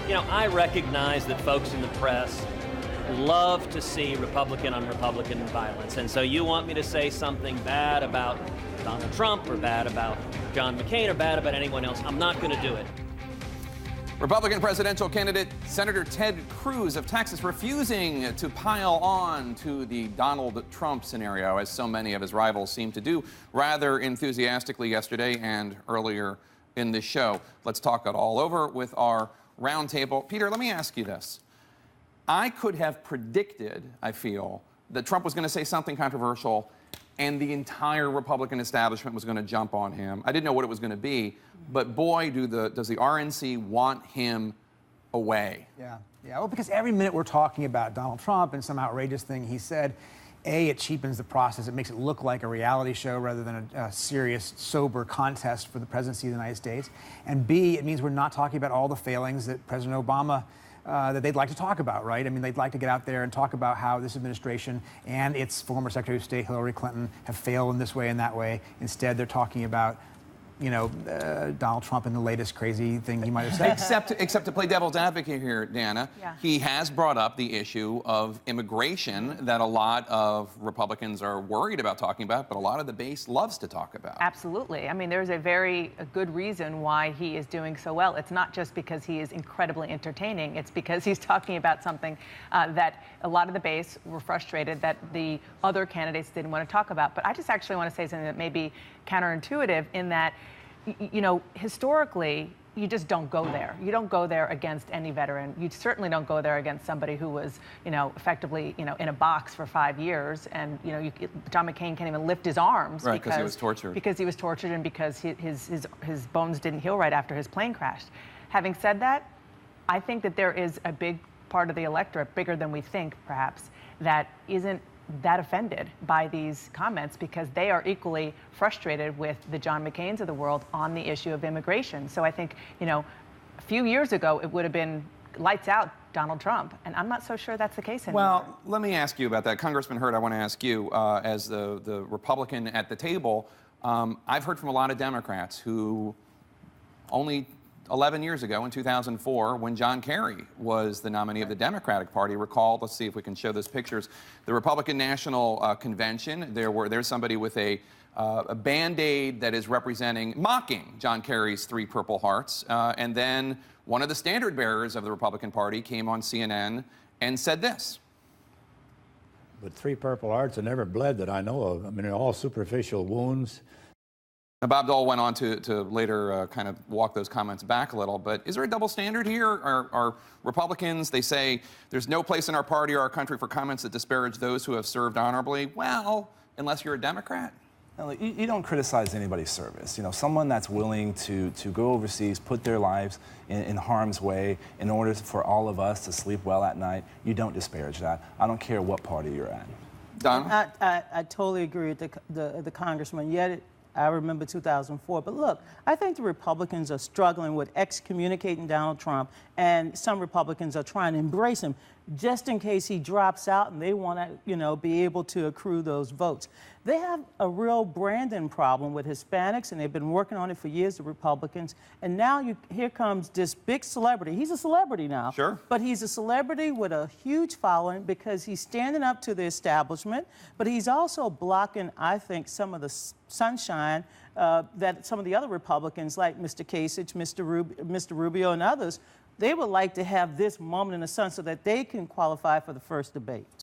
You know, I recognize that folks in the press love to see Republican on Republican violence. And so you want me to say something bad about Donald Trump or bad about John McCain or bad about anyone else. I'm not going to do it. Republican presidential candidate Senator Ted Cruz of Texas refusing to pile on to the Donald Trump scenario, as so many of his rivals seem to do rather enthusiastically yesterday and earlier in the show. Let's talk it all over with our roundtable. Peter, let me ask you this. I could have predicted, I feel, that Trump was going to say something controversial and the entire Republican establishment was going to jump on him. I didn't know what it was going to be, but boy, does the RNC want him away. Yeah. Well, because every minute we're talking about Donald Trump and some outrageous thing he said, A, it cheapens the process. It makes it look like a reality show rather than a serious, sober contest for the presidency of the United States. And B, it means we're not talking about all the failings that President Obama that they'd like to talk about, right? I mean, they'd like to get out there and talk about how this administration and its former Secretary of State, Hillary Clinton, have failed in this way and that way. Instead, they're talking about, you know, Donald Trump and the latest crazy thing he might have said. Except to play devil's advocate here, Dana, Yeah. he has brought up the issue of immigration that a lot of Republicans are worried about talking about, but a lot of the base loves to talk about. Absolutely. I mean, there's a good reason why he is doing so well. It's not just because he is incredibly entertaining. It's because he's talking about something that a lot of the base were frustrated that the other candidates didn't want to talk about. But I just actually want to say something that may be counterintuitive in that, you know, historically, you just don't go there. You don't go there against any veteran. You certainly don't go there against somebody who was, you know, effectively, you know, in a box for 5 years. And, you know, John McCain can't even lift his arms because he was tortured. Because he was tortured and because his bones didn't heal right after his plane crashed. Having said that, I think that there is a big part of the electorate, bigger than we think, perhaps, that isn't that offended by these comments because they are equally frustrated with the John McCains of the world on the issue of immigration. So I think, you know, a few years ago, it would have been lights out Donald Trump, and I'm not so sure that's the case anymore. Well, let me ask you about that. Congressman Hurd, I want to ask you, as the Republican at the table, I've heard from a lot of Democrats who only 11 years ago, in 2004, when John Kerry was the nominee of the Democratic Party, recall, let's see if we can show those pictures, the Republican National Convention, there's somebody with a Band-Aid that is mocking John Kerry's 3 Purple Hearts, and then one of the standard bearers of the Republican Party came on CNN and said this. But 3 Purple Hearts have never bled that I know of. I mean, they're all superficial wounds. Now, Bob Dole went on to later kind of walk those comments back a little, but is there a double standard here? Are Republicans, they say, there's no place in our party or our country for comments that disparage those who have served honorably? Well, unless you're a Democrat. No, you don't criticize anybody's service. You know, someone that's willing to go overseas, put their lives in harm's way in order for all of us to sleep well at night, you don't disparage that. I don't care what party you're at. Donna? I totally agree with the congressman. Yet I remember 2004. But look, I think the Republicans are struggling with excommunicating Donald Trump, and some Republicans are trying to embrace him just in case he drops out and they want to, you know, be able to accrue those votes. They have a real branding problem with Hispanics, and they've been working on it for years, the Republicans. And now here comes this big celebrity. He's a celebrity now. Sure. But he's a celebrity with a huge following because he's standing up to the establishment, but he's also blocking, I think, some of the sunshine that some of the other Republicans, like Mr. Kasich, Mr. Rubio, and others, they would like to have this moment in the sun so that they can qualify for the first debate.